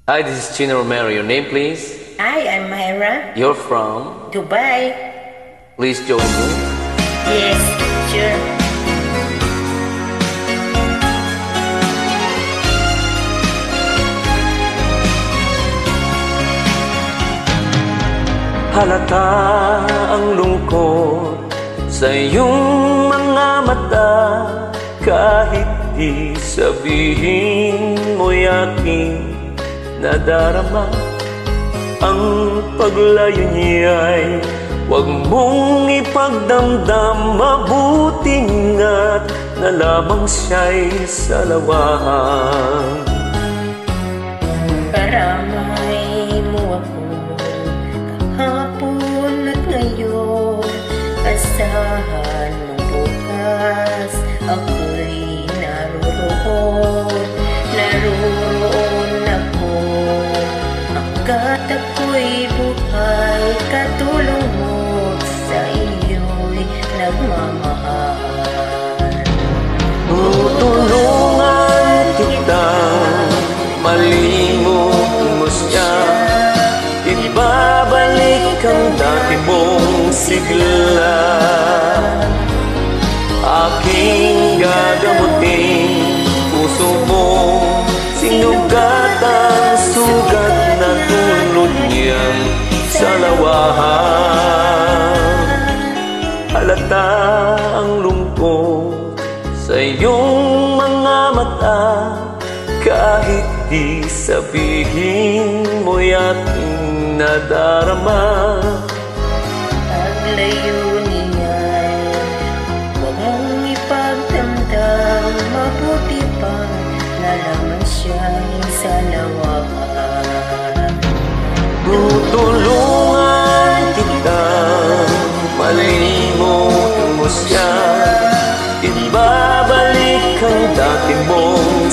Hi, this is Chino Romero. Your name, please? Hi, I'm Myra. You're from? Dubai. Please join me. Yes, sure. Halata ang lungkot sa iyong mga mata, kahit di sabihin mo'y aking nadarama. Ang paglayo niya'y huwag mong ipagdamdam, mabuting at na lamang siya'y salawahan. Karamay mo ako kahapon at ngayon, asahan mong bukas ako'y naroroon ako. Hanggat ako'y buhay, katulong mo sa iyo'y nagmamahal. Tutulungan kita, malimot mo siya, ibabalik ang dati mong sigla. Aking gagamutin puso mo, sinugat ang sugat na tulad niyang salawahan. Halata ang lungkot sa iyong mga mata, kahit di sabihin mo'y aking nadarama. Paglayo niya'y huwag mong ipagdamdam, mabuti pa na lamang siya'y salawahan. Tutulungan kita, malimot mo siya, ibabalik ang dati mong